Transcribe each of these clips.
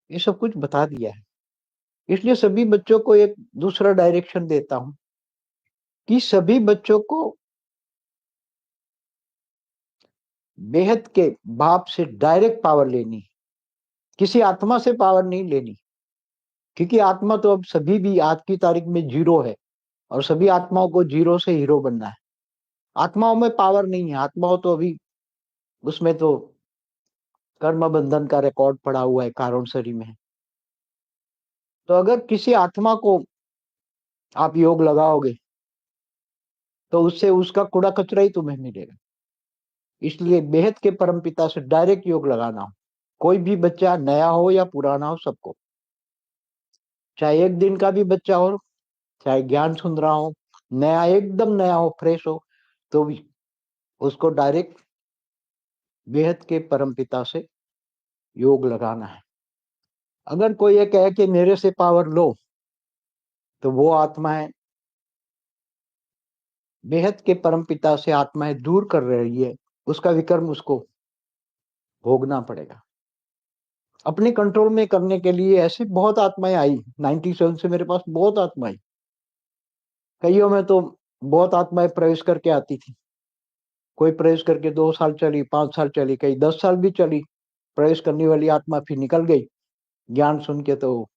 ये सब कुछ बता दिया है। इसलिए सभी बच्चों को एक दूसरा डायरेक्शन देता हूं कि सभी बच्चों को बेहद के बाप से डायरेक्ट पावर लेनी, किसी आत्मा से पावर नहीं लेनी, क्योंकि आत्मा तो अब सभी भी आज की तारीख में जीरो है और सभी आत्माओं को जीरो से हीरो बनना है। आत्माओं में पावर नहीं है, आत्माओं तो अभी उसमें तो कर्म बंधन का रिकॉर्ड पड़ा हुआ है, कारण शरीर में है। तो अगर किसी आत्मा को आप योग लगाओगे तो उससे उसका कूड़ा कचरा ही तुम्हें मिलेगा। इसलिए बेहद के परमपिता से डायरेक्ट योग लगाना हो, कोई भी बच्चा नया हो या पुराना हो, सबको, चाहे एक दिन का भी बच्चा हो, चाहे ज्ञान सुन रहा हो, नया एकदम नया हो, फ्रेश हो, तो भी उसको डायरेक्ट बेहद के परमपिता से योग लगाना है। अगर कोई ये कहे कि मेरे से पावर लो, तो वो आत्माएं बेहद के परमपिता से आत्माएं दूर कर रही है, उसका विकर्म उसको भोगना पड़ेगा। अपने कंट्रोल में करने के लिए ऐसे बहुत आत्माएं आई, 97 से मेरे पास बहुत आत्माएं, कईयों में तो बहुत आत्माएं प्रवेश करके आती थी। कोई प्रवेश करके 2 साल चली, 5 साल चली, कई 10 साल भी चली। प्रवेश करने वाली आत्मा फिर निकल गई ज्ञान सुन के। तो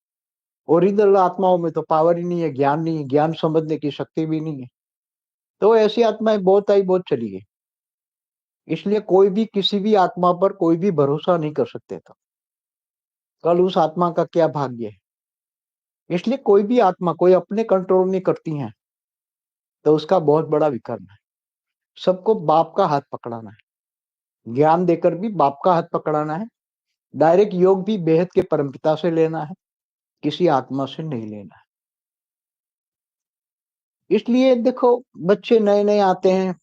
ओरिजिनल आत्माओं में तो पावर ही नहीं है, ज्ञान नहीं है, ज्ञान समझने की शक्ति भी नहीं है। तो ऐसी आत्माएं बहुत आई, बहुत चली गई। इसलिए कोई भी किसी भी आत्मा पर कोई भी भरोसा नहीं कर सकते था, कल उस आत्मा का क्या भाग्य है। इसलिए कोई भी आत्मा कोई अपने कंट्रोल में करती है तो उसका बहुत बड़ा विकर्म है। सबको बाप का हाथ पकड़ाना है, ज्ञान देकर भी बाप का हाथ पकड़ाना है, डायरेक्ट योग भी बेहद के परमपिता से लेना है, किसी आत्मा से नहीं लेना है। इसलिए देखो, बच्चे नए नए आते हैं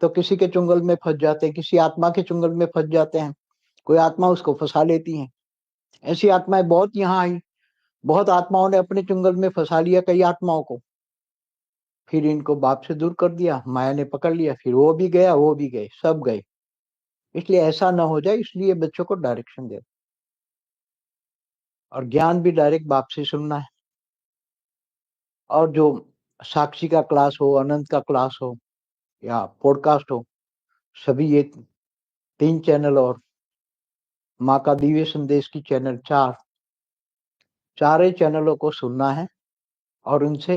तो किसी के चुंगल में फंस जाते हैं, किसी आत्मा के चुंगल में फंस जाते हैं, कोई आत्मा उसको फंसा लेती है। ऐसी आत्माएं बहुत यहाँ आई, बहुत आत्माओं ने अपने चुंगल में फंसा लिया कई आत्माओं को, फिर इनको बाप से दूर कर दिया, माया ने पकड़ लिया, फिर वो भी गया, वो भी गए, सब गए। इसलिए ऐसा ना हो जाए, इसलिए बच्चों को डायरेक्शन दे, और ज्ञान भी डायरेक्ट बाप से सुनना है। और जो साक्षी का क्लास हो, अनंत का क्लास हो या पॉडकास्ट हो, सभी ये 3 चैनल और माँ का दिव्य संदेश की चैनल, चारे चैनलों को सुनना है और उनसे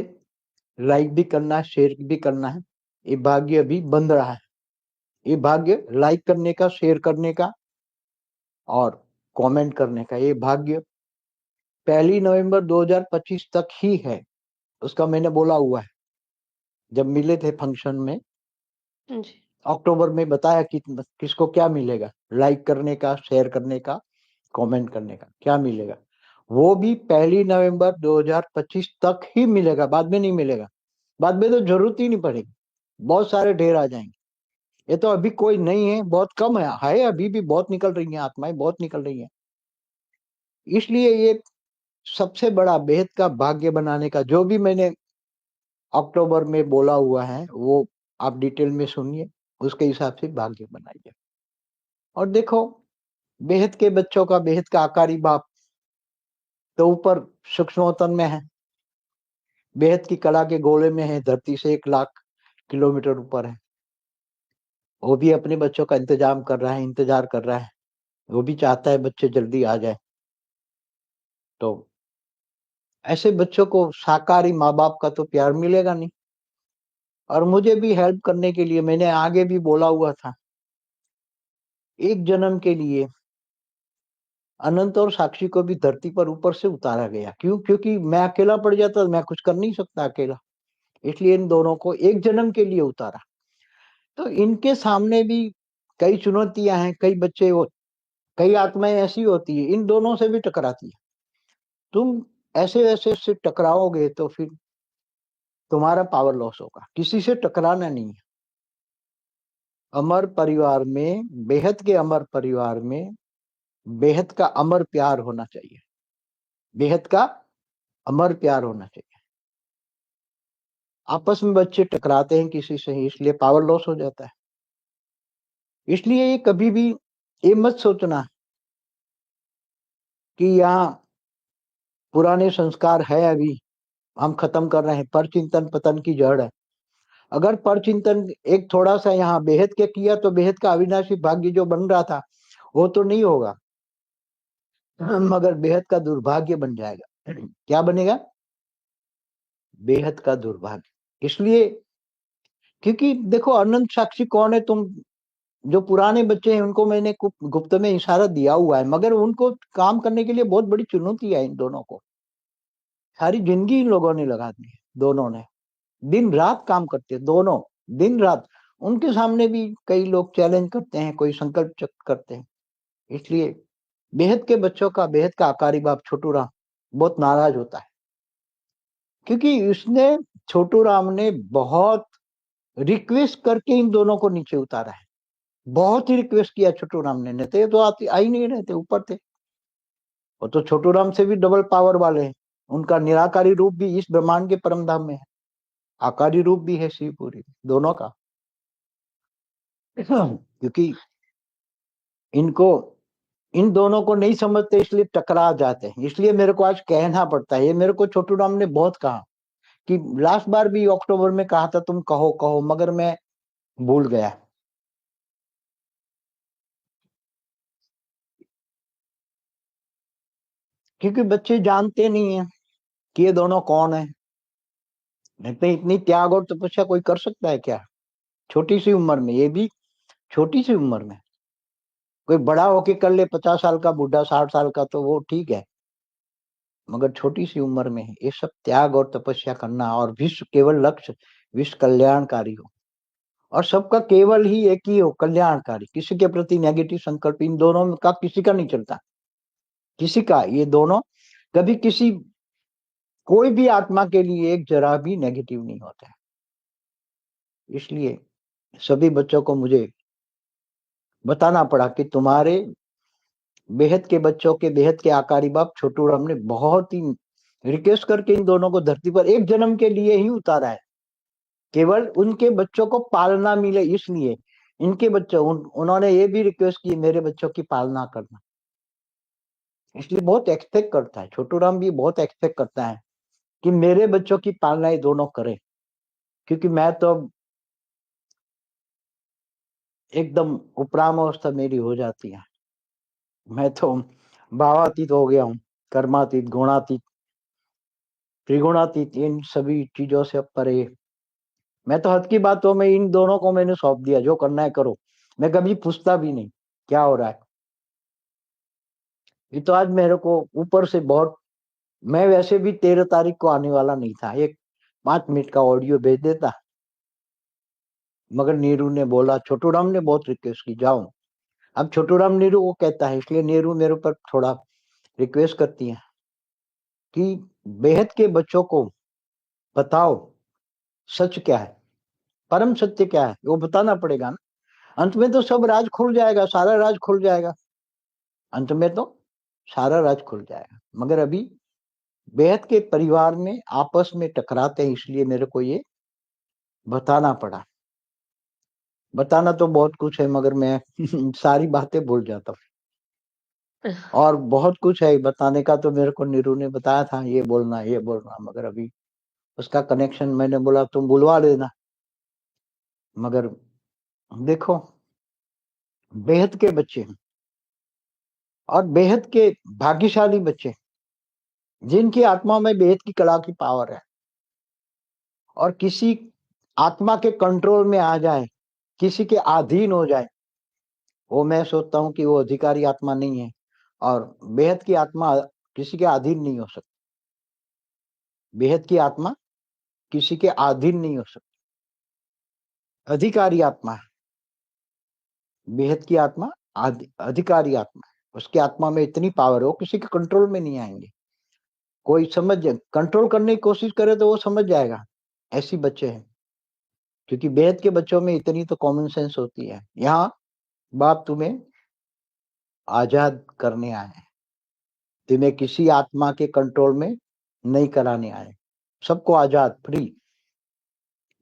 लाइक भी करना है, शेयर भी करना है। ये भाग्य अभी बंद रहा है, ये भाग्य लाइक करने का, शेयर करने का और कमेंट करने का, ये भाग्य 1 नवंबर 2025 तक ही है। उसका मैंने बोला हुआ है, जब मिले थे फंक्शन में जी। अक्टूबर में, बताया कि किसको क्या मिलेगा, लाइक करने का, शेयर करने का, कमेंट करने का क्या मिलेगा। वो भी 1 नवंबर 2025 तक ही मिलेगा, बाद में नहीं मिलेगा। बाद में तो जरूरत ही नहीं पड़ेगी, बहुत सारे ढेर आ जाएंगे। ये तो अभी कोई नहीं है, बहुत कम है, अभी भी बहुत निकल रही है आत्माएं, बहुत निकल रही है। इसलिए ये सबसे बड़ा बेहद का भाग्य बनाने का, जो भी मैंने अक्टूबर में बोला हुआ है वो आप डिटेल में सुनिए, उसके हिसाब से भाग्य बनाइए। और देखो, बेहद के बच्चों का बेहद का आकारी बाप तो ऊपर सूक्ष्मतन में है, बेहद की कला के गोले में है, धरती से 1 लाख किलोमीटर ऊपर है। वो भी अपने बच्चों का इंतजाम कर रहा है, इंतजार कर रहा है, वो भी चाहता है बच्चे जल्दी आ जाए। तो ऐसे बच्चों को साकारी माँ बाप का तो प्यार मिलेगा नहीं। और मुझे भी हेल्प करने के लिए, मैंने आगे भी बोला हुआ था, एक जन्म के लिए अनंत और साक्षी को भी धरती पर ऊपर से उतारा गया। क्यों? क्योंकि मैं अकेला पड़ जाता, मैं कुछ कर नहीं सकता अकेला, इसलिए इन दोनों को एक जन्म के लिए उतारा। तो इनके सामने भी कई चुनौतियां हैं, कई बच्चे वो, कई आत्माएं ऐसी होती है, इन दोनों से भी टकराती है। तुम ऐसे ऐसे से टकराओगे तो फिर तुम्हारा पावर लॉस होगा। किसी से टकराना नहीं है। अमर परिवार में, बेहद के अमर परिवार में बेहद का अमर प्यार होना चाहिए, बेहद का अमर प्यार होना चाहिए। आपस में बच्चे टकराते हैं किसी से, इसलिए पावर लॉस हो जाता है। इसलिए ये कभी भी ये मत सोचना कि यहाँ पुराने संस्कार है अभी हम खत्म कर रहे हैं। पर चिंतन पतन की जड़ है। अगर पर चिंतन एक थोड़ा सा यहाँ बेहद के किया तो बेहद का अविनाशी भाग्य जो बन रहा था वो तो नहीं होगा, मगर बेहद का दुर्भाग्य बन जाएगा। क्या बनेगा? बेहद का दुर्भाग्य। इसलिए क्योंकि देखो अनंत साक्षी कौन है? तुम जो पुराने बच्चे हैं उनको मैंने गुप्त में इशारा दिया हुआ है, मगर उनको काम करने के लिए बहुत बड़ी चुनौती है। इन दोनों को सारी जिंदगी इन लोगों ने लगा दी है। दोनों ने दिन रात काम करते हैं, दोनों दिन रात। उनके सामने भी कई लोग चैलेंज करते हैं, कोई संकल्प करते हैं। इसलिए बेहद के बच्चों का बेहद का आकारी बाप छोटू राम बहुत नाराज होता है, क्योंकि इसने छोटू राम ने बहुत रिक्वेस्ट करके इन दोनों को नीचे उतारा है। बहुत ही रिक्वेस्ट किया छोटू राम ने, नहीं तो ये तो आती आ ही नहीं रहे थे, ऊपर थे। वो तो छोटू राम से भी डबल पावर वाले हैं। उनका निराकारी रूप भी इस ब्रह्मांड के परम धाम में है, आकारी रूप भी है शिवपुरी, दोनों का। क्योंकि इनको इन दोनों को नहीं समझते इसलिए टकरा जाते हैं। इसलिए मेरे को आज कहना पड़ता है। ये मेरे को छोटू राम ने बहुत कहा कि लास्ट बार भी अक्टूबर में कहा था तुम कहो कहो, मगर मैं भूल गया। क्योंकि बच्चे जानते नहीं है कि ये दोनों कौन है। नहीं तो इतनी त्याग और तपस्या कोई कर सकता है क्या? छोटी सी उम्र में, ये भी छोटी सी उम्र में। कोई बड़ा होके कर ले, 50 साल का बूढ़ा, 60 साल का, तो वो ठीक है, मगर छोटी सी उम्र में ये सब त्याग और तपस्या करना, और विश्व केवल लक्ष्य विश्व कल्याणकारी हो, और सबका केवल ही एक ही हो, कल्याणकारी। किसी के प्रति नेगेटिव संकल्प इन दोनों का किसी का नहीं चलता, किसी का। ये दोनों कभी किसी कोई भी आत्मा के लिए एक जरा भी नेगेटिव नहीं होता है। इसलिए सभी बच्चों को मुझे बताना पड़ा कि तुम्हारे बेहद के बच्चों के बेहद के आकारी बाप छोटू राम ने बहुत ही रिक्वेस्ट करके इन दोनों को धरती पर एक जन्म के लिए ही उतारा है, केवल उनके बच्चों को पालना मिले इसलिए। इनके बच्चों उन्होंने ये भी रिक्वेस्ट की मेरे बच्चों की पालना करना। इसलिए बहुत एक्सपेक्ट करता है छोटू राम भी, बहुत एक्सपेक्ट करता है कि मेरे बच्चों की पालना ये दोनों करें। क्योंकि मैं तो एकदम उपरामावस्था मेरी हो जाती है। मैं तो भावातीत हो गया हूँ, कर्मातीत, गुणातीत, त्रिगुणातीत, इन सभी चीजों से परे। मैं तो हद की बातों में इन दोनों को मैंने सौंप दिया, जो करना है करो। मैं कभी पूछता भी नहीं क्या हो रहा है। ये तो आज मेरे को ऊपर से बहुत, मैं वैसे भी 13 तारीख को आने वाला नहीं था, एक 5 मिनट का ऑडियो भेज देता, मगर नीरू ने बोला, छोटू राम ने बहुत रिक्वेस्ट की जाओ। अब छोटू राम नीरू वो कहता है, इसलिए नीरू मेरे ऊपर थोड़ा रिक्वेस्ट करती है कि बेहद के बच्चों को बताओ सच क्या है, परम सत्य क्या है, वो बताना पड़ेगा ना। अंत में तो सब राज खुल जाएगा, सारा राज खुल जाएगा। अंत में तो सारा राज खुल जाएगा, मगर अभी बेहद के परिवार में आपस में टकराते हैं, इसलिए मेरे को ये बताना पड़ा। बताना तो बहुत कुछ है, मगर मैं सारी बातें भूल जाता हूँ। और बहुत कुछ है बताने का, तो मेरे को नीरू ने बताया था ये बोलना, मगर अभी उसका कनेक्शन मैंने बोला तुम बुलवा लेना। मगर देखो, बेहद के बच्चे हैं और बेहद के भाग्यशाली बच्चे, जिनकी आत्मा में बेहद की कला की पावर है, और किसी आत्मा के कंट्रोल में आ जाए, किसी के अधीन हो जाए, वो मैं सोचता हूँ कि वो अधिकारी आत्मा नहीं है। और बेहद की आत्मा किसी के अधीन नहीं हो सकती। बेहद की आत्मा किसी के अधीन नहीं हो सकती, अधिकारी आत्मा है। बेहद की आत्मा अधिकारी आत्मा है, उसकी आत्मा में इतनी पावर है, वो किसी के कंट्रोल में नहीं आएंगे। कोई समझ कंट्रोल करने की कोशिश करे तो वो समझ जाएगा, ऐसी बच्चे हैं। क्योंकि बेहद के बच्चों में इतनी तो कॉमन सेंस होती है। यहाँ बाप तुम्हें आजाद करने आए हैं, तुम्हें किसी आत्मा के कंट्रोल में नहीं कराने आए, सबको आजाद, फ्री।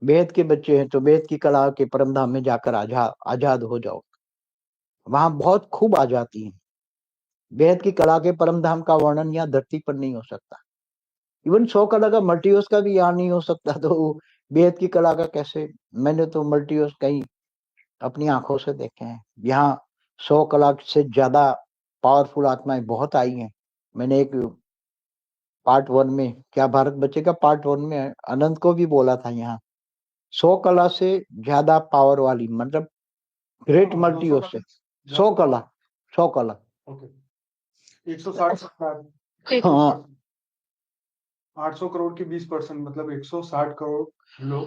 बेहद के बच्चे हैं तो बेहद की कला के परम धाम में जाकर आजाद हो जाओ, वहां बहुत खूब आ जाती है। बेहद की कला के परम धाम का वर्णन यहाँ धरती पर नहीं हो सकता। इवन 100 कला का मल्टीवर्स का भी यहाँ नहीं हो सकता, तो बेहद की कला का कैसे? मैंने तो मल्टीवर्स कहीं अपनी आंखों से देखे हैं। यहाँ 100 कला से ज्यादा पावरफुल आत्माएं बहुत आई हैं। मैंने एक पार्ट 1 में, क्या भारत बचेगा पार्ट 1 में अनंत को भी बोला था, यहाँ 100 कला से ज्यादा पावर वाली, मतलब ग्रेट मल्टीवर्स है। 100 कला, 100 कला, 160। हाँ 800 करोड़ की 20%, मतलब 160 करोड़ लोग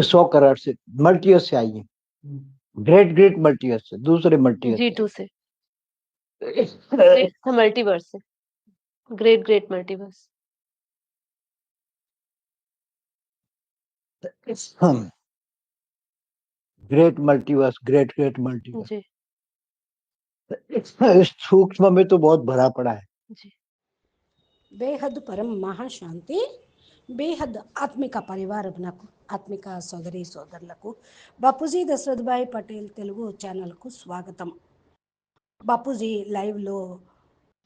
100 करोड़ से मल्टीवर्स से आई है। ग्रेट ग्रेट मल्टीवर्स से, दूसरे मल्टीवर्स G2 से, मल्टीवर्स से, great great multiverse. Great multiverse, great great multiverse. जी इस सूक्ष्म में तो बहुत भरा पड़ा है। जी। బేహద్ పరం మహాశాంతి. బేహద్ ఆత్మిక పరివారమునకు, ఆత్మిక సోదరి సోదరులకు బాపూజీ దశరథ్ పటేల్ తెలుగు ఛానల్కు స్వాగతం. బాపూజీ లైవ్లో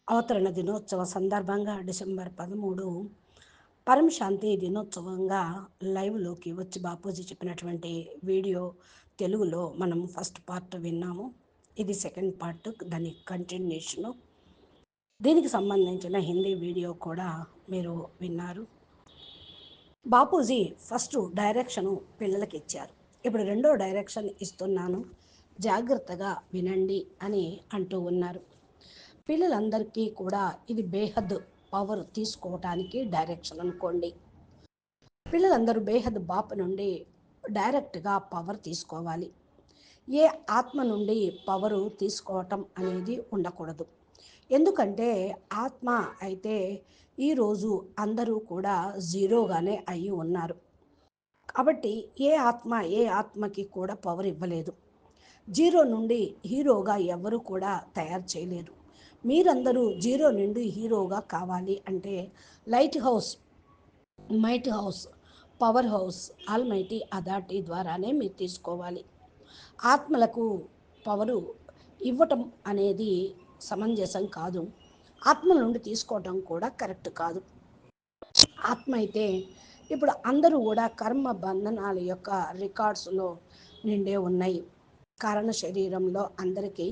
అవతరణ దినోత్సవ సందర్భంగా డిసెంబర్ 13 పరం శాంతి దినోత్సవంగా లైవ్లోకి వచ్చి బాపూజీ చెప్పినటువంటి వీడియో తెలుగులో మనం ఫస్ట్ పార్ట్ విన్నాము. ఇది సెకండ్ పార్ట్, దాని కంటిన్యూషను. దీనికి సంబంధించిన హిందీ వీడియో కూడా మీరు విన్నారు. బాపూజీ ఫస్ట్ డైరెక్షను పిల్లలకి ఇచ్చారు. ఇప్పుడు రెండో డైరెక్షన్ ఇస్తున్నాను, జాగ్రత్తగా వినండి అని అంటూ ఉన్నారు. పిల్లలందరికీ కూడా ఇది బేహద్ పవర్ తీసుకోవటానికి డైరెక్షన్ అనుకోండి. పిల్లలందరూ బేహద్ బాపు నుండి డైరెక్ట్గా పవర్ తీసుకోవాలి. ఏ ఆత్మ నుండి పవరు తీసుకోవటం అనేది ఉండకూడదు. ఎందుకంటే ఆత్మ అయితే ఈరోజు అందరూ కూడా జీరోగానే అయి ఉన్నారు. కాబట్టి ఏ ఆత్మకి కూడా పవర్ ఇవ్వలేదు. జీరో నుండి హీరోగా ఎవరు కూడా తయారు చేయలేరు. మీరందరూ జీరో నుండి హీరోగా కావాలి అంటే light house, might house, power house, almighty authority ద్వారానే మీరు తీసుకోవాలి. ఆత్మలకు పవరు ఇవ్వటం అనేది సమంజసం కాదు. ఆత్మ నుండి తీసుకోవటం కూడా కరెక్ట్ కాదు. ఆత్మ అయితే ఇప్పుడు అందరూ కూడా కర్మ బంధనాల యొక్క రికార్డ్స్లో నిండే ఉన్నాయి. కారణ శరీరంలో అందరికీ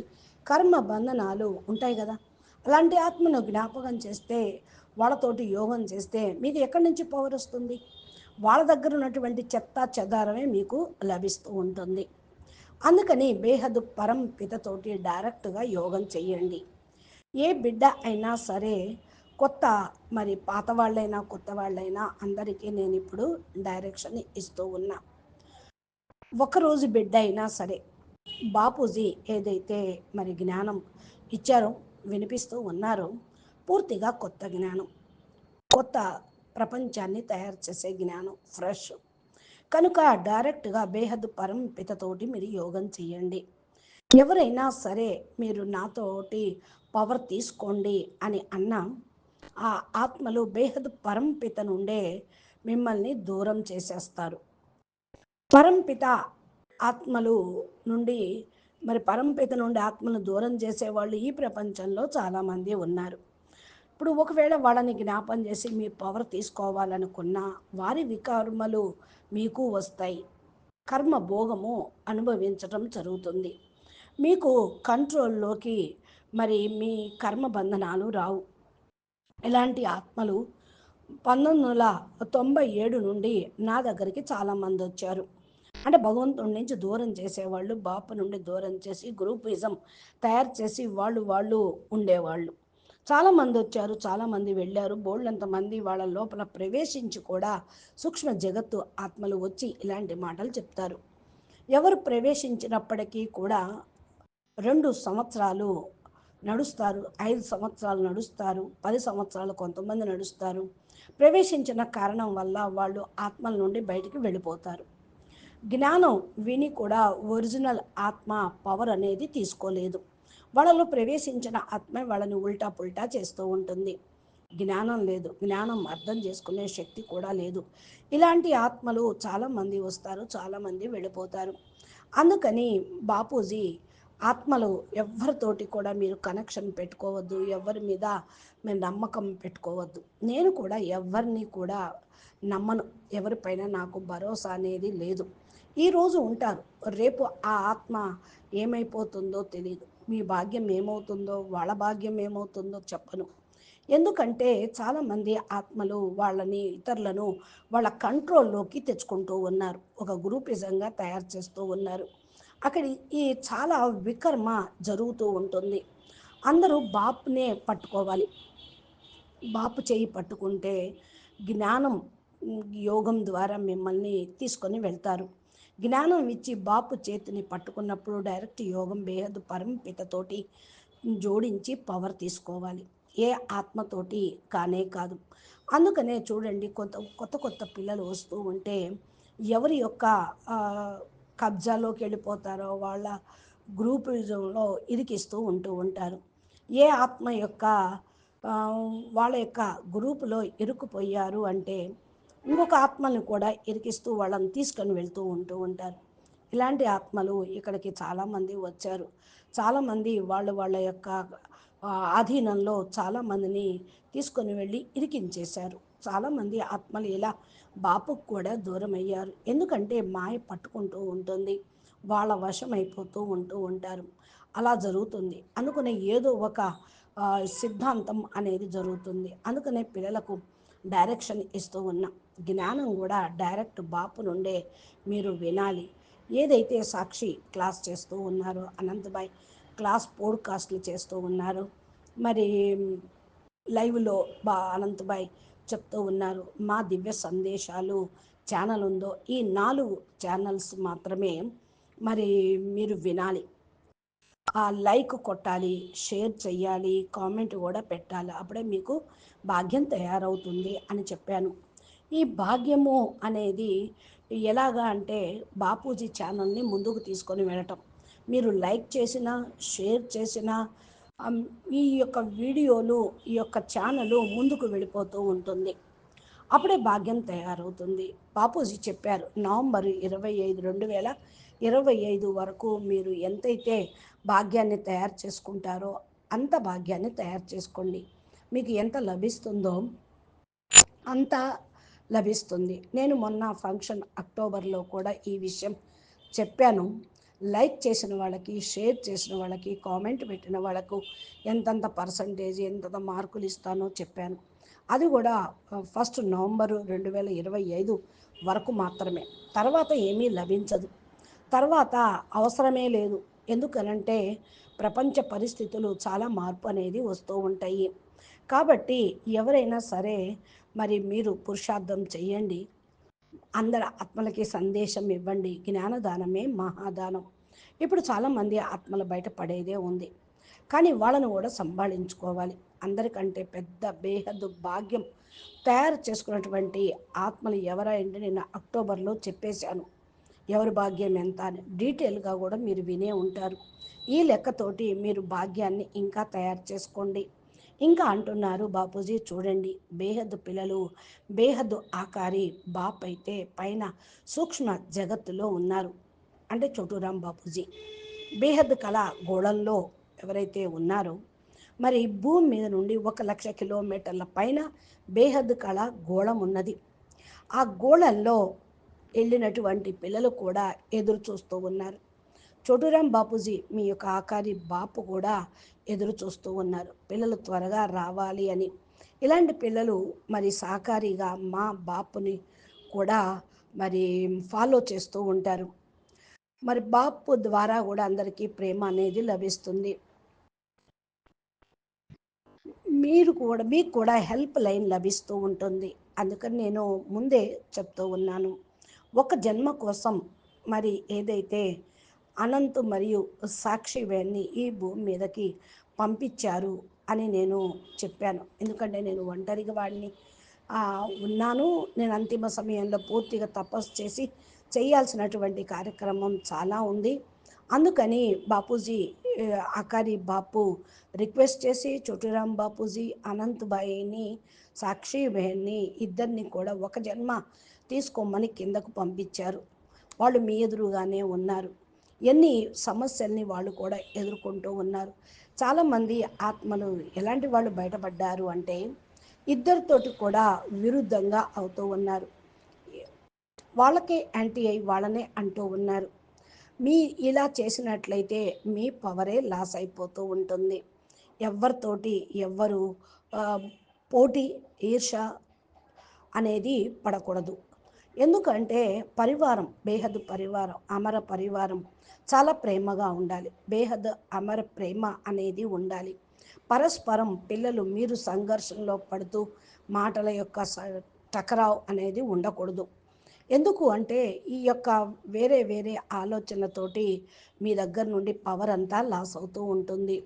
కర్మ బంధనాలు ఉంటాయి కదా. అలాంటి ఆత్మను జ్ఞాపకం చేస్తే, వాళ్ళతోటి యోగం చేస్తే మీకు ఎక్కడి నుంచి పవర్ వస్తుంది? వాళ్ళ దగ్గర ఉన్నటువంటి చెత్త చెదారమే మీకు లభిస్తూ ఉంటుంది. అందుకని బేహద్ పరం పితతోటి డైరెక్ట్గా యోగం చెయ్యండి. ఏ బిడ్డ అయినా సరే, కొత్త మరి పాత వాళ్ళైనా కొత్త వాళ్ళైనా అందరికీ నేను ఇప్పుడు డైరెక్షన్ ఇస్తూ ఉన్నా. ఒకరోజు బిడ్డ అయినా సరే, బాపూజీ ఏదైతే మరి జ్ఞానం ఇచ్చారో, వినిపిస్తూ ఉన్నారో, పూర్తిగా కొత్త జ్ఞానం, కొత్త ప్రపంచాన్ని తయారు చేసే జ్ఞానం, ఫ్రెష్. కనుక డైరెక్ట్గా బేహద్ పరం పితతోటి మీరు యోగం చేయండి. ఎవరైనా సరే మీరు నాతోటి పవర్ తీసుకోండి అని అన్నా, ఆ ఆత్మలు బేహద్ పరంపిత నుండే మిమ్మల్ని దూరం చేసేస్తారు. పరంపిత ఆత్మలు నుండి, మరి పరంపిత నుండి ఆత్మను దూరం చేసేవాళ్ళు ఈ ప్రపంచంలో చాలామంది ఉన్నారు. ఇప్పుడు ఒకవేళ వాళ్ళని జ్ఞాపం చేసి మీ పవర్ తీసుకోవాలనుకున్నా, వారి వికర్మలు మీకు వస్తాయి. కర్మ భోగము అనుభవించటం జరుగుతుంది. మీకు కంట్రోల్లోకి మరి మీ కర్మ బంధనాలు రావు. ఇలాంటి ఆత్మలు 1997 నుండి నా దగ్గరికి చాలామంది వచ్చారు. అంటే భగవంతుడి నుంచి దూరం చేసేవాళ్ళు, బాపు నుండి దూరం చేసి గ్రూపిజం తయారు చేసి వాళ్ళు ఉండేవాళ్ళు చాలామంది వచ్చారు. చాలామంది వెళ్ళారు. బోళ్ళంతమంది వాళ్ళ లోపల ప్రవేశించి కూడా సూక్ష్మ జగత్తు ఆత్మలు వచ్చి ఇలాంటి మాటలు చెప్తారు. ఎవరు ప్రవేశించినప్పటికీ కూడా 2 సంవత్సరాలు నడుస్తారు, 5 సంవత్సరాలు నడుస్తారు, 10 సంవత్సరాలు కొంతమంది నడుస్తారు. ప్రవేశించిన కారణం వల్ల వాళ్ళు ఆత్మల నుండి బయటికి వెళ్ళిపోతారు. జ్ఞానం విని కూడా ఒరిజినల్ ఆత్మ పవర్ అనేది తీసుకోలేదు. వాళ్ళలో ప్రవేశించిన ఆత్మ వాళ్ళని ఉల్టా పుల్టా చేస్తూ ఉంటుంది. జ్ఞానం లేదు, జ్ఞానం అర్థం చేసుకునే శక్తి కూడా లేదు. ఇలాంటి ఆత్మలు చాలామంది వస్తారు, చాలామంది వెళ్ళిపోతారు. అందుకని బాపూజీ ఆత్మలు ఎవరితోటి కూడా మీరు కనెక్షన్ పెట్టుకోవద్దు, ఎవరి మీద మీరు నమ్మకం పెట్టుకోవద్దు. నేను కూడా ఎవరిని కూడా నమ్మను, ఎవరిపైన నాకు భరోసా అనేది లేదు. ఈరోజు ఉంటారు, రేపు ఆ ఆత్మ ఏమైపోతుందో తెలియదు. మీ భాగ్యం ఏమవుతుందో, వాళ్ళ భాగ్యం ఏమవుతుందో చెప్పను. ఎందుకంటే చాలామంది ఆత్మలు వాళ్ళని, ఇతరులను వాళ్ళ కంట్రోల్లోకి తెచ్చుకుంటూ ఉన్నారు, ఒక గ్రూపిజంగా తయారు చేస్తూ ఉన్నారు. అక్కడ ఈ చాలా వికర్మ జరుగుతూ ఉంటుంది. అందరూ బాపునే పట్టుకోవాలి. బాపు చేయి పట్టుకుంటే జ్ఞానం, యోగం ద్వారా మిమ్మల్ని తీసుకొని వెళ్తారు. జ్ఞానం ఇచ్చి బాపు చేతిని పట్టుకున్నప్పుడు డైరెక్ట్ యోగం బేహద్ పరంపితతోటి జోడించి పవర్ తీసుకోవాలి, ఏ ఆత్మతోటి కానే కాదు. అందుకనే చూడండి, కొత్త కొత్త పిల్లలు వస్తూ ఉంటే ఎవరి యొక్క ఆ, కబ్జాలోకి వెళ్ళిపోతారో వాళ్ళ గ్రూపిజంలో ఇరికిస్తూ ఉంటూ ఉంటారు. ఏ ఆత్మ యొక్క ఆ, వాళ్ళ యొక్క గ్రూపులో ఇరుక్కుపోయారు అంటే ఇంకొక ఆత్మని కూడా ఇరికిస్తూ వాళ్ళని తీసుకొని వెళ్తూ ఉంటూ ఉంటారు. ఇలాంటి ఆత్మలు ఇక్కడికి చాలామంది వచ్చారు. చాలామంది వాళ్ళ యొక్క ఆధీనంలో చాలామందిని తీసుకొని వెళ్ళి ఇరికించేశారు. చాలామంది ఆత్మలు ఇలా బాపుకు కూడా దూరం అయ్యారు. ఎందుకంటే మాయ పట్టుకుంటూ ఉంటుంది, వాళ్ళ వశం అయిపోతూ ఉంటూ ఉంటారు. అలా జరుగుతుంది. అందుకనే ఏదో ఒక సిద్ధాంతం అనేది జరుగుతుంది. అందుకనే పిల్లలకు డైరెక్షన్ ఇస్తూ ఉన్నాం. జ్ఞానం కూడా డైరెక్ట్ బాపు నుండే మీరు వినాలి. ఏదైతే సాక్షి క్లాస్ చేస్తూ ఉన్నారో, అనంతబాయ్ క్లాస్ పోడ్కాస్ట్లు చేస్తూ ఉన్నారు, మరి లైవ్లో అనంతబాయ్ చెప్తూ ఉన్నారు. మా దివ్య సందేశాలు ఛానల్ ఉందో, ఈ 4 ఛానల్స్ మాత్రమే మరి మీరు వినాలి. ఆ లైక్ కొట్టాలి, షేర్ చెయ్యాలి, కామెంట్ కూడా పెట్టాలి, అప్పుడే మీకు భాగ్యం తయారవుతుంది అని చెప్పాను. ఈ భాగ్యము అనేది ఎలాగా అంటే బాపూజీ ఛానల్ని ముందుకు తీసుకొని వెళ్ళటం. మీరు లైక్ చేసినా, షేర్ చేసినా ఈ యొక్క వీడియోలు, ఈ యొక్క ఛానల్ ముందుకు వెళ్ళిపోతూ ఉంటుంది, అప్పుడే భాగ్యం తయారవుతుంది. బాపూజీ చెప్పారు, నవంబర్ 25, 2025 వరకు మీరు ఎంతైతే భాగ్యాన్ని తయారు చేసుకుంటారో అంత భాగ్యాన్ని తయారు చేసుకోండి. మీకు ఎంత లభిస్తుందో అంత లభిస్తుంది. నేను మొన్న ఫంక్షన్ అక్టోబర్లో కూడా ఈ విషయం చెప్పాను. లైక్ చేసిన వాళ్ళకి, షేర్ చేసిన వాళ్ళకి, కామెంట్ పెట్టిన వాళ్ళకు ఎంతంత పర్సంటేజ్, ఎంతంత మార్కులు ఇస్తానో చెప్పాను. అది కూడా 1 నవంబరు 2025 వరకు మాత్రమే, తర్వాత ఏమీ లభించదు. తర్వాత అవసరమే లేదు. ఎందుకనంటే ప్రపంచ పరిస్థితులు చాలా మార్పు అనేది వస్తూ ఉంటాయి. కాబట్టి ఎవరైనా సరే మరి మీరు పురుషార్థం చెయ్యండి, అందరి ఆత్మలకి సందేశం ఇవ్వండి. జ్ఞానదానమే మహాదానం. ఇప్పుడు చాలామంది ఆత్మలు బయట పడేదే ఉంది, కానీ వాళ్ళను కూడా సంభాళించుకోవాలి. అందరికంటే పెద్ద బేహద్దు భాగ్యం తయారు చేసుకున్నటువంటి ఆత్మలు ఎవరంటే నేను అక్టోబర్లో చెప్పేశాను, ఎవరి భాగ్యం ఎంత అని డీటెయిల్గా కూడా మీరు వినే ఉంటారు. ఈ లెక్కతోటి మీరు భాగ్యాన్ని ఇంకా తయారు చేసుకోండి. ఇంకా అంటున్నారు బాపూజీ, చూడండి బేహద్దు పిల్లలు, బేహద్దు ఆకారి బాప్ అయితే పైన సూక్ష్మ జగత్తులో ఉన్నారు. అంటే చోటురాం బాపూజీ బేహద్దు కళ గోళంలో ఎవరైతే ఉన్నారో, మరి భూమి మీద నుండి 1,00,000 కిలోమీటర్ల పైన బేహద్దు కళ గోళం ఉన్నది. ఆ గోళంలో వెళ్ళినటువంటి పిల్లలు కూడా ఎదురు చూస్తూ ఉన్నారు. చోటురాం బాపూజీ మీ యొక్క ఆకారి బాపు కూడా ఎదురు చూస్తూ ఉన్నారు, పిల్లలు త్వరగా రావాలి అని. ఇలాంటి పిల్లలు మరి సహకారిగా మా బాపుని కూడా మరి ఫాలో చేస్తూ ఉంటారు. మరి బాపు ద్వారా కూడా అందరికీ ప్రేమ అనేది లభిస్తుంది. మీకు కూడా హెల్ప్ లైన్ లభిస్తూ ఉంటుంది. అందుకని నేను ముందే చెప్తూ ఉన్నాను, ఒక జన్మ కోసం మరి ఏదైతే అనంత్ మరియు సాక్షి వేణ్ణి ఈ భూమి మీదకి పంపించారు అని నేను చెప్పాను. ఎందుకంటే నేను ఒంటరిగా వాడిని ఉన్నాను. నేను అంతిమ సమయంలో పూర్తిగా తపస్సు చేసి చేయాల్సినటువంటి కార్యక్రమం చాలా ఉంది. అందుకని బాపూజీ ఆకారి బాపు రిక్వెస్ట్ చేసి చోటురాం బాపూజీ, అనంత్ భాయిని, సాక్షి బెహన్ని ఇద్దరిని కూడా ఒక జన్మ తీసుకోమని కిందకు పంపించారు. వాళ్ళు మీ ఎదురుగానే ఉన్నారు. ఎన్ని సమస్యల్ని వాళ్ళు కూడా ఎదుర్కొంటూ ఉన్నారు. చాలామంది ఆత్మలు ఎలాంటి వాళ్ళు బయటపడ్డారు అంటే ఇద్దరితోటి కూడా విరుద్ధంగా అవుతూ ఉన్నారు. వాళ్ళకే యాంటీ అయి వాళ్ళనే అంటూ ఉన్నారు. మీ ఇలా చేసినట్లయితే మీ పవరే లాస్ అయిపోతూ ఉంటుంది. ఎవరితోటి ఎవ్వరు ఆ, పోటీ ఈర్ష అనేది పడకూడదు. ఎందుకంటే పరివారం బేహద్ పరివారం అమర పరివారం చాలా ప్రేమగా ఉండాలి. బేహద్ అమర ప్రేమ అనేది ఉండాలి. పరస్పరం పిల్లలు మీరు సంఘర్షణలో పడుతూ మాటల యొక్క టకరావు అనేది ఉండకూడదు. ఎందుకు అంటే ఈ యొక్క వేరే వేరే ఆలోచనతోటి మీ దగ్గర నుండి పవర్ అంతా లాస్ అవుతూ ఉంటుంది.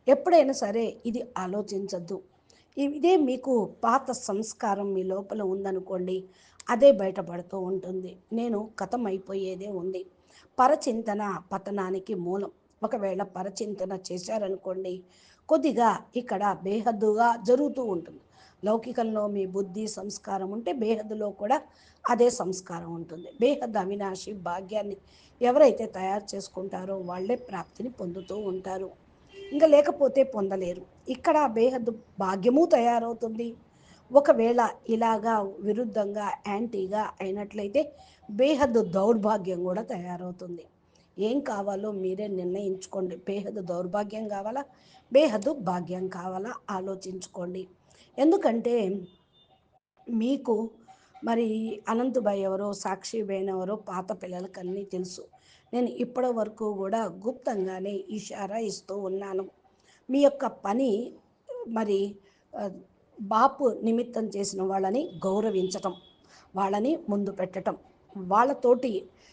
ఎప్పుడైనా సరే ఇది ఆలోచించద్దు. ఇదే మీకు పాత సంస్కారం మీ లోపల ఉందనుకోండి, అదే బయటపడుతూ ఉంటుంది. నేను కథం అయిపోయేదే ఉంది. పరచింతన పతనానికి మూలం. ఒకవేళ పరచింతన చేశారనుకోండి, కొద్దిగా ఇక్కడ బేహద్దుగా జరుగుతూ ఉంటుంది. లౌకికంలో మీ బుద్ధి సంస్కారం ఉంటే బేహద్దులో కూడా అదే సంస్కారం ఉంటుంది. బేహద్ అవినాశి భాగ్యాన్ని ఎవరైతే తయారు చేసుకుంటారో వాళ్ళే ప్రాప్తిని పొందుతూ ఉంటారు. ఇంకా లేకపోతే పొందలేరు. ఇక్కడ బేహద్దు భాగ్యము తయారవుతుంది. ఒకవేళ ఇలాగా విరుద్ధంగా యాంటీగా అయినట్లయితే బేహద్దు దౌర్భాగ్యం కూడా తయారవుతుంది. ఏం కావాలో మీరే నిర్ణయించుకోండి. బేహద్దు దౌర్భాగ్యం కావాలా, బేహద్దు భాగ్యం కావాలా ఆలోచించుకోండి. ఎందుకంటే మీకు మరి అనంతభాయ్ ఎవరో సాక్షి బేన్ ఎవరో పాత పిల్లలకి అన్నీ తెలుసు. నేను ఇప్పటి వరకు కూడా గుప్తంగానే ఇషారా ఇస్తూ ఉన్నాను. మీ యొక్క పని మరి ఆ, బాపు నిమిత్తం చేసిన వాళ్ళని గౌరవించటం, వాళ్ళని ముందు పెట్టటం, వాళ్ళతోటి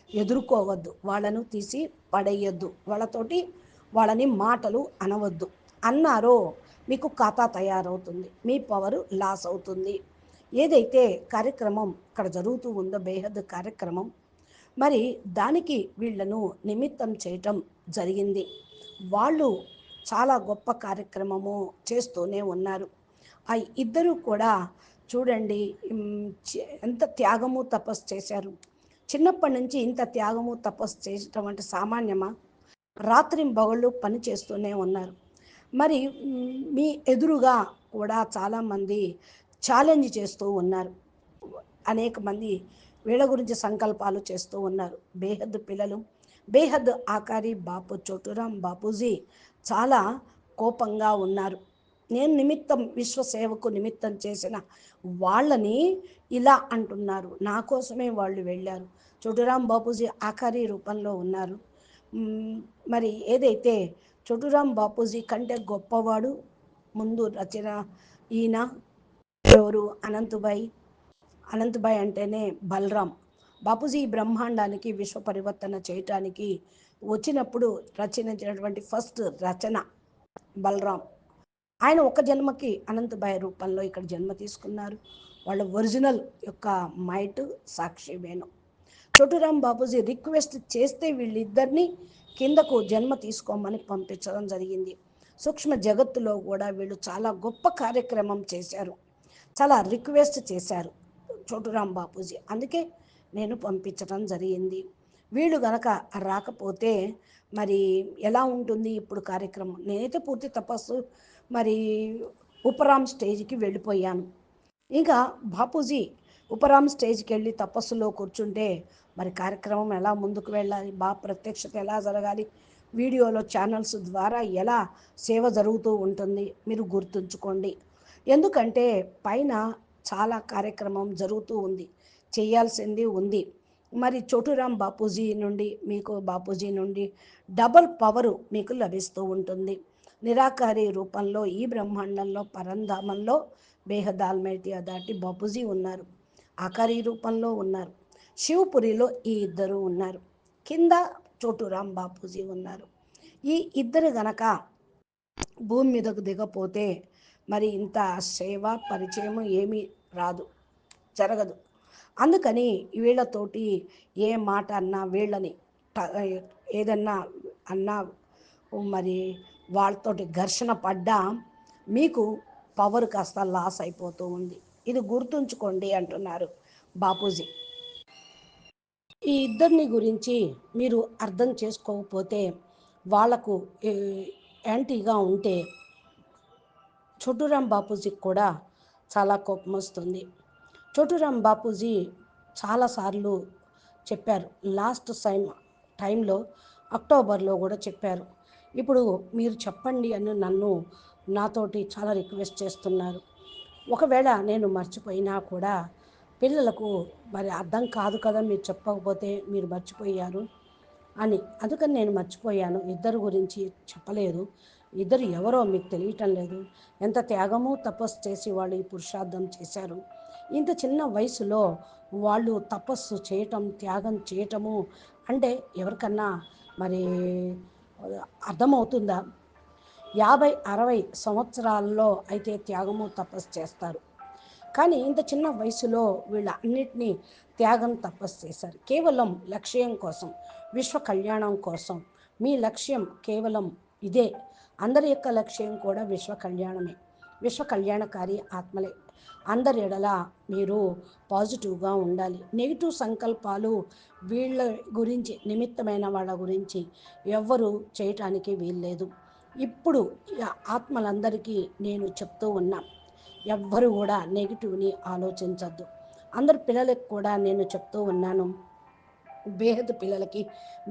ఎదుర్కోవద్దు, వాళ్ళను తీసి పడేయద్దు, వాళ్ళని మాటలు అనవద్దు. అన్నారో మీకు ఖాతా తయారవుతుంది, మీ పవరు లాస్ అవుతుంది. ఏదైతే కార్యక్రమం ఇక్కడ జరుగుతూ ఉందో బేహద్ కార్యక్రమం, మరి దానికి వీళ్ళను నిమిత్తం చేయటం జరిగింది. వాళ్ళు చాలా గొప్ప కార్యక్రమము చేస్తూనే ఉన్నారు. ఆ ఇద్దరు కూడా చూడండి, ఎంత త్యాగము తపస్సు చేశారు. చిన్నప్పటి నుంచి ఇంత త్యాగము తపస్సు చేయటం అంటే సామాన్యమా? రాత్రింబగళ్ళు పని చేస్తూనే ఉన్నారు. మరి మీ ఎదురుగా కూడా చాలామంది ఛాలెంజ్ చేస్తూ ఉన్నారు. అనేక మంది వీళ్ళ గురించి సంకల్పాలు చేస్తూ ఉన్నారు. బేహద్ పిల్లలు, బేహద్ ఆకారి బాపు చోటురాం బాపూజీ చాలా కోపంగా ఉన్నారు. నేను నిమిత్తం విశ్వసేవకు నిమిత్తం చేసిన వాళ్ళని ఇలా అంటున్నారు. నా కోసమే వాళ్ళు వెళ్ళారు. చోటురాం బాపూజీ ఆకారి రూపంలో ఉన్నారు. మరి ఏదైతే చోటురాం బాపూజీ కంటే గొప్పవాడు ముందు రచన ఈయన ఎవరు? అనంతభాయ్ అంటేనే బలరాం. బాపూజీ బ్రహ్మాండానికి విశ్వ పరివర్తన చేయటానికి వచ్చినప్పుడు రచనించినటువంటి ఫస్ట్ రచన బలరాం. ఆయన ఒక జన్మకి అనంతభాయ్ రూపంలో ఇక్కడ జన్మ తీసుకున్నారు. వాళ్ళ ఒరిజినల్ యొక్క మైట్ సాక్షి వేణు. చోటురాం బాపూజీ రిక్వెస్ట్ చేస్తే వీళ్ళిద్దరినీ కిందకు జన్మ తీసుకోమని పంపించడం జరిగింది. సూక్ష్మ జగత్తులో కూడా వీళ్ళు చాలా గొప్ప కార్యక్రమం చేశారు. చాలా రిక్వెస్ట్ చేశారు చోటురాం బాపూజీ, అందుకే నేను పంపించడం జరిగింది. వీళ్ళు గనక రాకపోతే మరి ఎలా ఉంటుంది ఇప్పుడు కార్యక్రమం? నేనైతే పూర్తి తపస్సు మరి ఉపరామ్ స్టేజ్కి వెళ్ళిపోయాను. ఇంకా బాపూజీ ఉపరామ్ స్టేజ్కి వెళ్ళి తపస్సులో కూర్చుంటే మరి కార్యక్రమం ఎలా ముందుకు వెళ్ళాలి, ప్రత్యక్షత ఎలా జరగాలి, వీడియోలో ఛానల్స్ ద్వారా ఎలా సేవ జరుగుతూ ఉంటుంది మీరు గుర్తుంచుకోండి. ఎందుకంటే పైన చాలా కార్యక్రమం జరుగుతూ ఉంది, చేయాల్సింది ఉంది. మరి చోటురాం బాపూజీ నుండి డబల్ పవరు మీకు లభిస్తూ ఉంటుంది. నిరాకారి రూపంలో ఈ బ్రహ్మాండంలో పరంధామంలో బేహద్ ఆల్మైటీ దాటి బాపూజీ ఉన్నారు. ఆకారి రూపంలో ఉన్నారు. శివపురిలో ఈ ఇద్దరు ఉన్నారు. కింద చోటురాం బాపూజీ ఉన్నారు. ఈ ఇద్దరు గనక భూమి మీదకు దిగపోతే మరి ఇంత సేవ పరిచయం ఏమీ రాదు, జరగదు. అందుకని వీళ్ళతోటి ఏ మాట అన్నా వీళ్ళని ఏదన్నా అన్నా మరి వాళ్ళతోటి ఘర్షణ పడ్డా మీకు పవర్ కాస్త లాస్ అయిపోతూ ఉంది. ఇది గుర్తుంచుకోండి అంటున్నారు బాపూజీ. ఈ ఇద్దరిని గురించి మీరు అర్థం చేసుకోకపోతే వాళ్లకు యాంటీగా ఉంటే చోటురాం బాపూజీకి కూడా చాలా కోపం వస్తుంది. చోటురాం బాపూజీ చాలాసార్లు చెప్పారు. లాస్ట్ టైంలో అక్టోబర్లో కూడా చెప్పారు. ఇప్పుడు మీరు చెప్పండి అని నాతోటి చాలా రిక్వెస్ట్ చేస్తున్నారు. ఒకవేళ నేను మర్చిపోయినా కూడా పిల్లలకు మరి అర్థం కాదు కదా, మీరు చెప్పకపోతే మీరు మర్చిపోయారు అని. అందుకని నేను మర్చిపోయాను. ఇద్దరు గురించి చెప్పలేదు. ఇద్దరు ఎవరో మీకు తెలియటం లేదు. ఎంత త్యాగము తపస్సు చేసి వాళ్ళు ఈ పురుషార్థం చేశారు. ఇంత చిన్న వయసులో వాళ్ళు తపస్సు చేయటం, త్యాగం చేయటము అంటే ఎవరికన్నా మరి అర్థమవుతుందా? 50-60 సంవత్సరాల్లో అయితే త్యాగము తపస్సు చేస్తారు. కానీ ఇంత చిన్న వయసులో వీళ్ళ అన్నిటినీ త్యాగం తపస్సు చేశారు. కేవలం లక్ష్యం కోసం, విశ్వ కళ్యాణం కోసం. మీ లక్ష్యం కేవలం ఇదే. అందరి యొక్క లక్ష్యం కూడా విశ్వ కళ్యాణమే. విశ్వ కళ్యాణకారి ఆత్మలే. అందరి ఎడల మీరు పాజిటివ్గా ఉండాలి. నెగిటివ్ సంకల్పాలు వీళ్ళ గురించి, నిమిత్తమైన వాళ్ళ గురించి ఎవ్వరూ చేయటానికి వీల్లేదు. ఇప్పుడు ఆత్మలందరికీ నేను చెప్తూ ఉన్నా, ఎవ్వరు కూడా నెగిటివ్ని ఆలోచించద్దు. అందరు పిల్లలకు కూడా నేను చెప్తూ ఉన్నాను. బేహద్ పిల్లలకి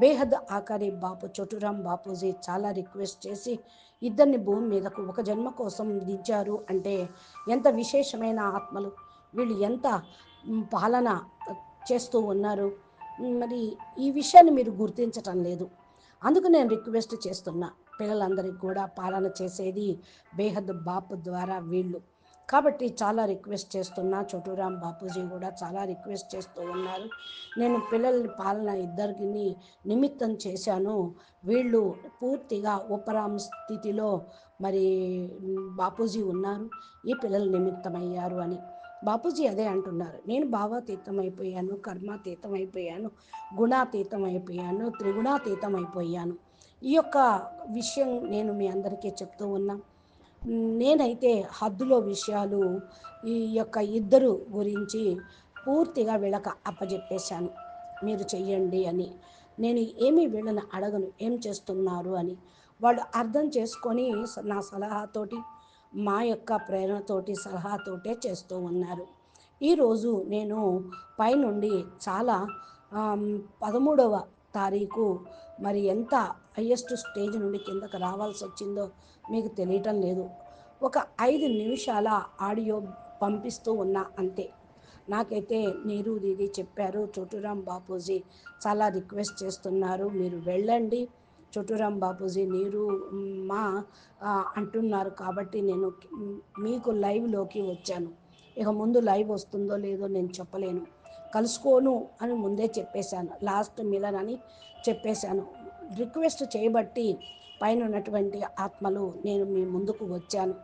బేహద్ ఆకారి బాపు చోటురాం బాపూజీ చాలా రిక్వెస్ట్ చేసి ఇద్దరిని భూమి మీదకు ఒక జన్మ కోసం దించారు. అంటే ఎంత విశేషమైన ఆత్మలు, వీళ్ళు ఎంత పాలన చేస్తూ ఉన్నారు. మరి ఈ విషయాన్ని మీరు గుర్తించటం లేదు. అందుకు నేను రిక్వెస్ట్ చేస్తున్నా, పిల్లలందరికీ కూడా పాలన చేసేది బేహద్ బాపు ద్వారా వీళ్ళు. కాబట్టి చాలా రిక్వెస్ట్ చేస్తున్నా. చోటురాం బాపూజీ కూడా చాలా రిక్వెస్ట్ చేస్తూ ఉన్నారు. నేను పిల్లల్ని పాలన ఇద్దరికి నిమిత్తం చేశాను. వీళ్ళు పూర్తిగా ఉపరామ స్థితిలో మరి బాపూజీ ఉన్నారు, ఈ పిల్లలు నిమిత్తమయ్యారు అని. బాపూజీ అదే అంటున్నారు, నేను భావాతీతం అయిపోయాను, కర్మాతీతం అయిపోయాను, గుణాతీతం అయిపోయాను, త్రిగుణాతీతం అయిపోయాను. ఈ యొక్క విషయం నేను మీ అందరికీ చెప్తూ ఉన్నా. నేనైతే హద్దులో విషయాలు ఈ యొక్క ఇద్దరు గురించి పూర్తిగా వీళ్ళకి అప్పచెప్పేశాను. మీరు చెయ్యండి అని. నేను ఏమీ వీళ్ళని అడగను, ఏం చేస్తున్నారు అని. వాళ్ళు అర్థం చేసుకొని నా సలహాతోటి, మా యొక్క ప్రేరణతోటి, సలహాతోటే చేస్తూ ఉన్నారు. ఈరోజు నేను పైనుండి చాలా 13వ తారీఖు మరి ఎంత హయ్యెస్ట్ స్టేజ్ నుండి కిందకు రావాల్సి వచ్చిందో మీకు తెలియటం లేదు. ఒక 5 నిమిషాల ఆడియో పంపిస్తూ ఉన్నా అంతే. నాకైతే నీరు దీది చెప్పారు, చోటురాం బాపూజీ చాలా రిక్వెస్ట్ చేస్తున్నారు, మీరు వెళ్ళండి, చోటురాం బాపూజీ నీరు మా అంటున్నారు కాబట్టి నేను మీకు లైవ్లోకి వచ్చాను. ఇక ముందు లైవ్ వస్తుందో లేదో నేను చెప్పలేను. కలుసుకోను అని ముందే చెప్పేశాను, లాస్ట్ మిలన్ అని చెప్పేశాను. రిక్వెస్ట్ చేయబట్టి పైన ఉన్నటువంటి ఆత్మలు నేను మీ ముందుకు వచ్చాను.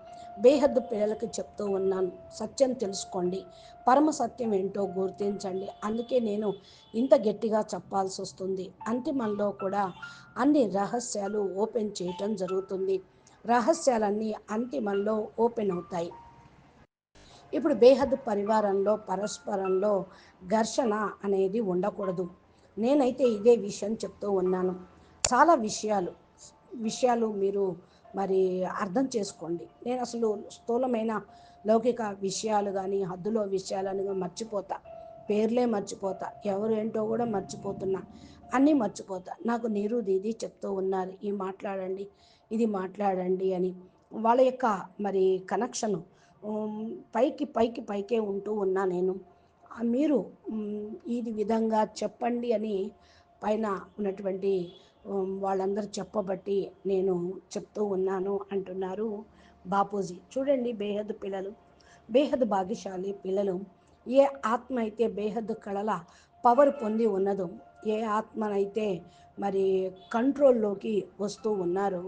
బేహద్దు పిల్లలకి చెప్తూ ఉన్నాను, సత్యం తెలుసుకోండి, పరమ సత్యం ఏంటో గుర్తించండి. అందుకే నేను ఇంత గట్టిగా చెప్పాల్సి వస్తుంది. అంతిమంలో కూడా అన్ని రహస్యాలు ఓపెన్ చేయటం జరుగుతుంది. రహస్యాలన్నీ అంతిమంలో ఓపెన్ అవుతాయి. ఇప్పుడు బేహద్ పరివారంలో పరస్పరంలో ఘర్షణ అనేది ఉండకూడదు. నేనైతే ఇదే విషయం చెప్తూ ఉన్నాను. చాలా విషయాలు మీరు మరి అర్థం చేసుకోండి. నేను అసలు స్థూలమైన లౌకిక విషయాలు కానీ, హద్దులో విషయాలను మర్చిపోతా, పేర్లే మర్చిపోతా, ఎవరు ఏంటో కూడా మర్చిపోతున్నా, అన్నీ మర్చిపోతా. నాకు నీరు దీది చెప్తూ ఉన్నారు, ఈ మాట్లాడండి, ఇది మాట్లాడండి అని. వాళ్ళ యొక్క మరి కనెక్షను పైకే ఉంటూ ఉన్నా నేను. మీరు ఇది విధంగా చెప్పండి అని పైన ఉన్నటువంటి వాళ్ళందరూ చెప్పబట్టి నేను చెప్తూ ఉన్నాను అంటున్నారు బాపూజీ. చూడండి, బేహద్ పిల్లలు, బేహద్ భాగ్యశాలి పిల్లలు. ఏ ఆత్మ అయితే బేహద్ కళల పవర్ పొంది ఉన్నదో, ఏ ఆత్మనైతే మరి కంట్రోల్లోకి వస్తూ ఉన్నారో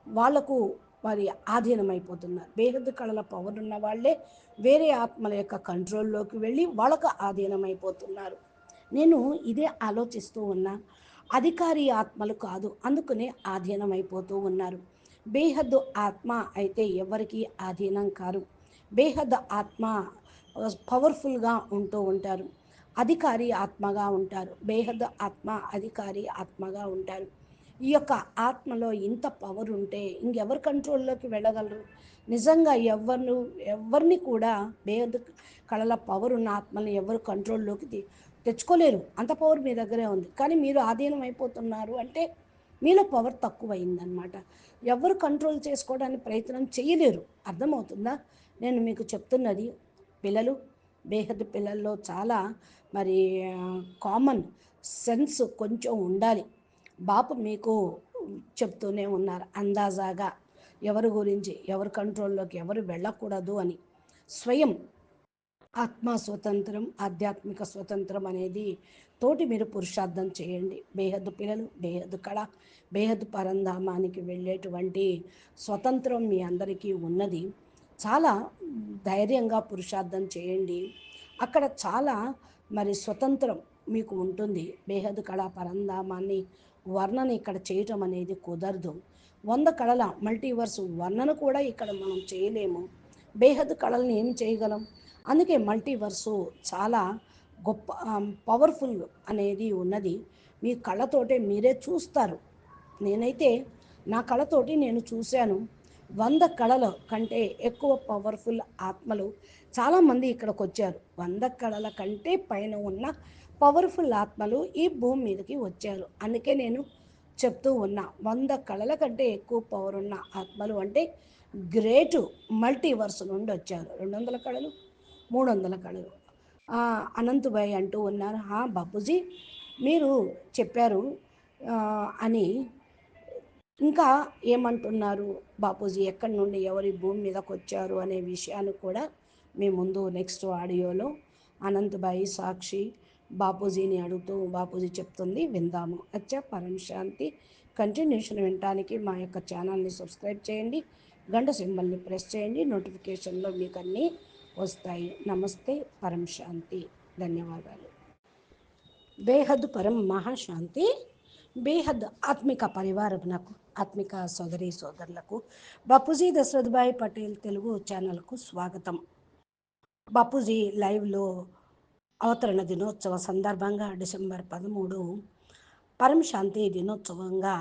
వాళ్లకు మరి ఆధీనమైపోతున్నారు. బేహద్ కళల పవర్ ఉన్న వాళ్ళే వేరే ఆత్మల యొక్క కంట్రోల్లోకి వెళ్ళి వాళ్ళకు ఆధీనమైపోతున్నారు. నేను ఇదే ఆలోచిస్తూ ఉన్నా. అధికారి ఆత్మలు కాదు, అందుకనే ఆధీనమైపోతూ ఉన్నారు. బేహద్దు ఆత్మ అయితే ఎవరికి ఆధీనం కారు. బేహద్ ఆత్మ పవర్ఫుల్గా ఉంటూ ఉంటారు. అధికారి ఆత్మగా ఉంటారు. బేహద్ ఆత్మ అధికారి ఆత్మగా ఉంటారు. ఈ యొక్క ఆత్మలో ఇంత పవర్ ఉంటే ఇంకెవరు కంట్రోల్లోకి వెళ్ళగలరు? నిజంగా ఎవరిని కూడా బేహద్ కళల పవర్ ఉన్న ఆత్మని ఎవరు కంట్రోల్లోకి తెచ్చుకోలేరు. అంత పవర్ మీ దగ్గరే ఉంది. కానీ మీరు ఆధీనం అయిపోతున్నారు అంటే మీలో పవర్ తక్కువయిందనమాట. ఎవరు కంట్రోల్ చేసుకోవడానికి ప్రయత్నం చేయలేరు. అర్థమవుతుందా నేను మీకు చెప్తున్నది? పిల్లలు, బేహద్ పిల్లల్లో చాలా మరి కామన్ సెన్స్ కొంచెం ఉండాలి. బాపు మీకు చెప్తూనే ఉన్నారు అందాజాగా ఎవరి గురించి, ఎవరి కంట్రోల్లోకి ఎవరు వెళ్ళకూడదు అని. స్వయం ఆత్మ స్వతంత్రం, ఆధ్యాత్మిక స్వతంత్రం అనేది తోటి మీరు పురుషార్థం చేయండి. బేహద్దు పిల్లలు, బేహద్దు కళ, బేహద్దు పరంధామానికి వెళ్ళేటువంటి స్వతంత్రం మీ అందరికీ ఉన్నది. చాలా ధైర్యంగా పురుషార్థం చేయండి. అక్కడ చాలా మరి స్వతంత్రం మీకు ఉంటుంది. బేహద్దు కళ పరంధామాన్ని వర్ణన ఇక్కడ చేయటం అనేది కుదరదు. 100 కళల మల్టీవర్స్ వర్ణన కూడా ఇక్కడ మనం చేయలేము. బేహద్దు కళల్ని ఏం చేయగలం? అందుకే మల్టీవర్సు చాలా గొప్ప పవర్ఫుల్ అనేది ఉన్నది. మీ కళ్ళతోటే మీరే చూస్తారు. నేనైతే నా కళ్ళతోటి నేను చూశాను. 100 కళల కంటే ఎక్కువ పవర్ఫుల్ ఆత్మలు చాలామంది ఇక్కడికి వచ్చారు. 100 కళల కంటే పైన ఉన్న పవర్ఫుల్ ఆత్మలు ఈ భూమి మీదకి వచ్చారు. అందుకే నేను చెప్తూ ఉన్నా 100 కళల కంటే ఎక్కువ పవర్ ఉన్న ఆత్మలు అంటే గ్రేటు మల్టీవర్స్ నుండి వచ్చారు. 200 కళలు, 300 కళలు. అనంతుభాయ్ అంటూ ఉన్నారు, బాపూజీ మీరు చెప్పారు అని ఇంకా ఏమంటున్నారు బాపూజీ, ఎక్కడి నుండి ఎవరి భూమి మీదకి వచ్చారు అనే విషయాన్ని కూడా మీ ముందు నెక్స్ట్ ఆడియోలో అనంతబాయి సాక్షి బాపూజీని అడుగుతూ బాపూజీ చెప్తుంది విందాము. అచ్చా, పరం శాంతి. కంటిన్యూషన్ వినటానికి మా యొక్క ఛానల్ని సబ్స్క్రైబ్ చేయండి, గంట సింబల్ని ప్రెస్ చేయండి, నోటిఫికేషన్లో మీకు అన్నీ వస్తాయి. నమస్తే, పరం శాంతి. ధన్యవాదాలు. బేహద్ పరం మహాశాంతి. బేహద్ ఆత్మిక పరివారమునకు, ఆత్మిక సోదరి సోదరులకు బాపూజీ దశరథభాయ్ పటేల్ తెలుగు ఛానల్కు స్వాగతం. బాపూజీ లైవ్లో అవతరణ దినోత్సవ సందర్భంగా డిసెంబర్ 13 పరం శాంతి దినోత్సవంగా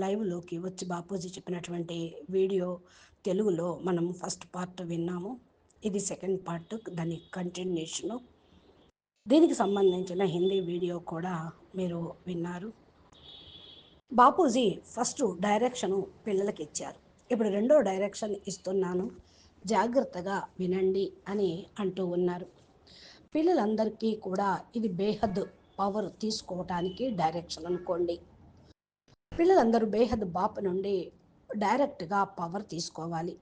లైవ్లోకి వచ్చి బాపూజీ చెప్పినటువంటి వీడియో తెలుగులో మనం ఫస్ట్ పార్ట్ విన్నాము. ఇది సెకండ్ పార్ట్, దాని కంటిన్యూషను. దీనికి సంబంధించిన హిందీ వీడియో కూడా మీరు విన్నారు. బాపూజీ ఫస్ట్ డైరెక్షను పిల్లలకి ఇచ్చారు. ఇప్పుడు రెండో డైరెక్షన్ ఇస్తున్నాను, జాగ్రత్తగా వినండి అని అంటూ ఉన్నారు. పిల్లలందరికీ కూడా ఇది బేహద్ పవర్ తీసుకోవటానికి డైరెక్షన్ అనుకోండి. పిల్లలందరూ బేహద్ బాపు నుండి డైరెక్ట్గా పవర్ తీసుకోవాలి.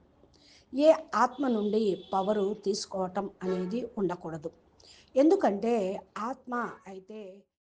ఏ ఆత్మ నుండి పవరు తీసుకోవటం అనేది ఉండకూడదు. ఎందుకంటే ఆత్మ అయితే